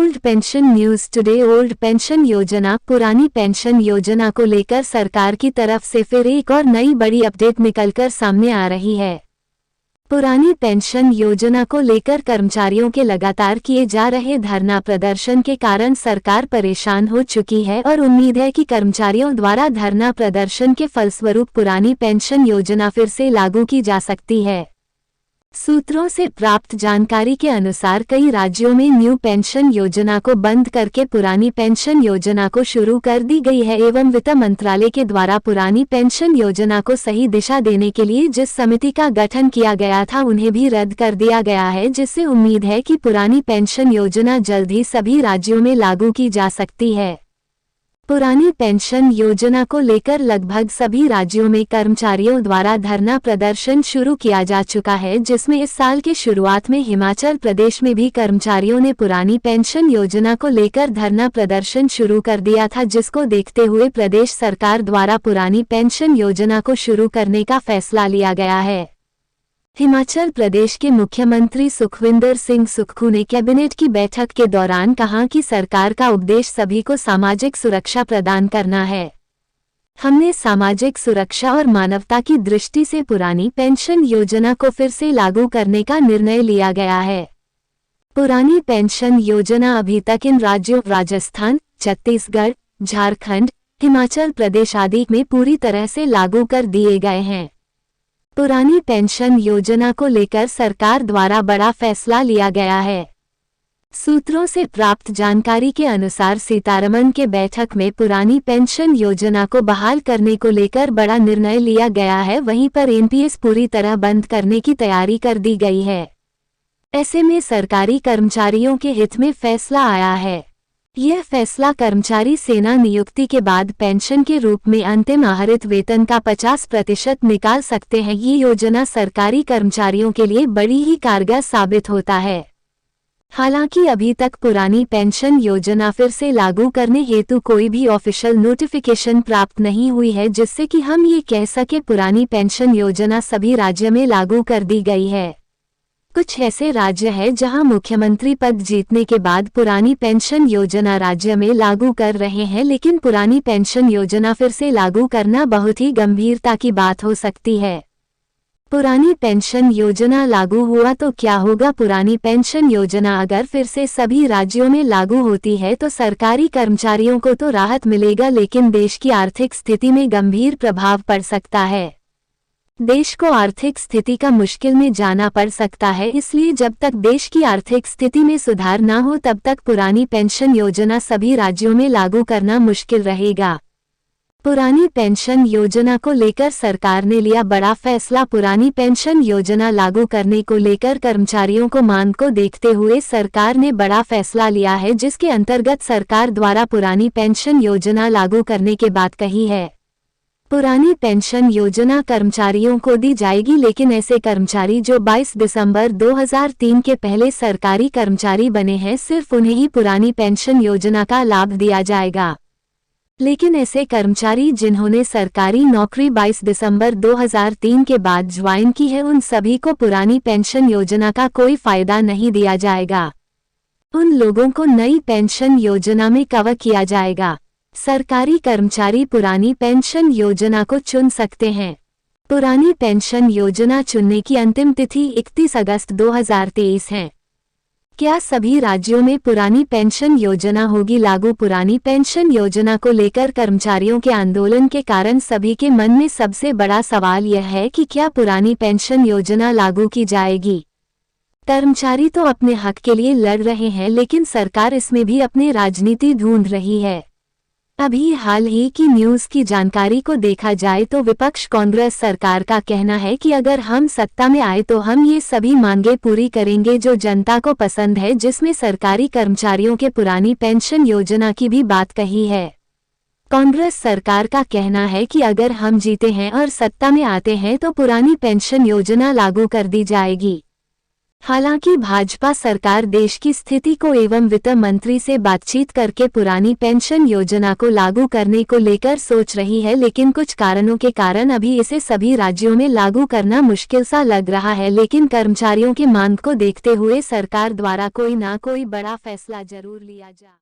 Old pension news today. Old pension योजना, पुरानी pension योजना को लेकर सरकार की तरफ से फिर एक और नई बड़ी अपडेट निकलकर सामने आ रही है। पुरानी पेंशन योजना को लेकर कर्मचारियों के लगातार किए जा रहे धरना प्रदर्शन के कारण सरकार परेशान हो चुकी है और उम्मीद है कि कर्मचारियों द्वारा धरना प्रदर्शन के फलस्वरूप पुरानी पेंशन योजना फिर से लागू की जा सकती है। सूत्रों से प्राप्त जानकारी के अनुसार कई राज्यों में न्यू पेंशन योजना को बंद करके पुरानी पेंशन योजना को शुरू कर दी गई है एवं वित्त मंत्रालय के द्वारा पुरानी पेंशन योजना को सही दिशा देने के लिए जिस समिति का गठन किया गया था उन्हें भी रद्द कर दिया गया है, जिससे उम्मीद है कि पुरानी पेंशन योजना जल्द ही सभी राज्यों में लागू की जा सकती है। पुरानी पेंशन योजना को लेकर लगभग सभी राज्यों में कर्मचारियों द्वारा धरना प्रदर्शन शुरू किया जा चुका है, जिसमें इस साल के शुरुआत में हिमाचल प्रदेश में भी कर्मचारियों ने पुरानी पेंशन योजना को लेकर धरना प्रदर्शन शुरू कर दिया था, जिसको देखते हुए प्रदेश सरकार द्वारा पुरानी पेंशन योजना को शुरू करने का फैसला लिया गया है। हिमाचल प्रदेश के मुख्यमंत्री सुखविंदर सिंह सुक्खू ने कैबिनेट की बैठक के दौरान कहा कि सरकार का उद्देश्य सभी को सामाजिक सुरक्षा प्रदान करना है। हमने सामाजिक सुरक्षा और मानवता की दृष्टि से पुरानी पेंशन योजना को फिर से लागू करने का निर्णय लिया गया है। पुरानी पेंशन योजना अभी तक इन राज्यों राजस्थान, छत्तीसगढ़, झारखंड, हिमाचल प्रदेश आदि में पूरी तरह से लागू कर दिए गए हैं। पुरानी पेंशन योजना को लेकर सरकार द्वारा बड़ा फैसला लिया गया है। सूत्रों से प्राप्त जानकारी के अनुसार सीतारमण के बैठक में पुरानी पेंशन योजना को बहाल करने को लेकर बड़ा निर्णय लिया गया है। वहीं पर एनपीएस पूरी तरह बंद करने की तैयारी कर दी गई है। ऐसे में सरकारी कर्मचारियों के हित में फैसला आया है। यह फैसला कर्मचारी सेना नियुक्ति के बाद पेंशन के रूप में अंतिम आहरित वेतन का 50% निकाल सकते हैं। ये योजना सरकारी कर्मचारियों के लिए बड़ी ही कारगर साबित होता है। हालांकि अभी तक पुरानी पेंशन योजना फिर से लागू करने हेतु कोई भी ऑफिशियल नोटिफिकेशन प्राप्त नहीं हुई है, जिससे कि हम ये कह सके पुरानी पेंशन योजना सभी राज्य में लागू कर दी गई है। कुछ ऐसे राज्य हैं जहां मुख्यमंत्री पद जीतने के बाद पुरानी पेंशन योजना राज्य में लागू कर रहे हैं, लेकिन पुरानी पेंशन योजना फिर से लागू करना बहुत ही गंभीरता की बात हो सकती है। पुरानी पेंशन योजना लागू हुआ तो क्या होगा? पुरानी पेंशन योजना अगर फिर से सभी राज्यों में लागू होती है तो सरकारी कर्मचारियों को तो राहत मिलेगा, लेकिन देश की आर्थिक स्थिति में गंभीर प्रभाव पड़ सकता है। देश को आर्थिक स्थिति का मुश्किल में जाना पड़ सकता है, इसलिए जब तक देश की आर्थिक स्थिति में सुधार न हो तब तक पुरानी पेंशन योजना सभी राज्यों में लागू करना मुश्किल रहेगा। पुरानी पेंशन योजना को लेकर सरकार ने लिया बड़ा फैसला। पुरानी पेंशन योजना लागू करने को लेकर कर्मचारियों को मांग को देखते हुए सरकार ने बड़ा फैसला लिया है, जिसके अंतर्गत सरकार द्वारा पुरानी पेंशन योजना लागू करने की बात कही है। पुरानी पेंशन योजना कर्मचारियों को दी जाएगी, लेकिन ऐसे कर्मचारी जो 22 दिसंबर 2003 के पहले सरकारी कर्मचारी बने हैं, सिर्फ उन्हें ही पुरानी पेंशन योजना का लाभ दिया जाएगा। लेकिन ऐसे कर्मचारी जिन्होंने सरकारी नौकरी 22 दिसंबर 2003 के बाद ज्वाइन की है, उन सभी को पुरानी पेंशन योजना का कोई फायदा नहीं दिया जाएगा। उन लोगों को नई पेंशन योजना में कवर किया जाएगा। सरकारी कर्मचारी पुरानी पेंशन योजना को चुन सकते हैं। पुरानी पेंशन योजना चुनने की अंतिम तिथि 31 अगस्त 2023 है। क्या सभी राज्यों में पुरानी पेंशन योजना होगी लागू? पुरानी पेंशन योजना को लेकर कर्मचारियों के आंदोलन के कारण सभी के मन में सबसे बड़ा सवाल यह है कि क्या पुरानी पेंशन योजना लागू की जाएगी? कर्मचारी तो अपने हक के लिए लड़ रहे हैं, लेकिन सरकार इसमें भी अपनी राजनीति ढूंढ रही है। अभी हाल ही की न्यूज़ की जानकारी को देखा जाए तो विपक्ष कांग्रेस सरकार का कहना है कि अगर हम सत्ता में आए तो हम ये सभी मांगे पूरी करेंगे जो जनता को पसंद है, जिसमें सरकारी कर्मचारियों के पुरानी पेंशन योजना की भी बात कही है। कांग्रेस सरकार का कहना है कि अगर हम जीते हैं और सत्ता में आते हैं तो पुरानी पेंशन योजना लागू कर दी जाएगी। हालांकि भाजपा सरकार देश की स्थिति को एवं वित्त मंत्री से बातचीत करके पुरानी पेंशन योजना को लागू करने को लेकर सोच रही है, लेकिन कुछ कारणों के कारण अभी इसे सभी राज्यों में लागू करना मुश्किल सा लग रहा है। लेकिन कर्मचारियों की मांग को देखते हुए सरकार द्वारा कोई ना कोई बड़ा फैसला जरूर लिया जा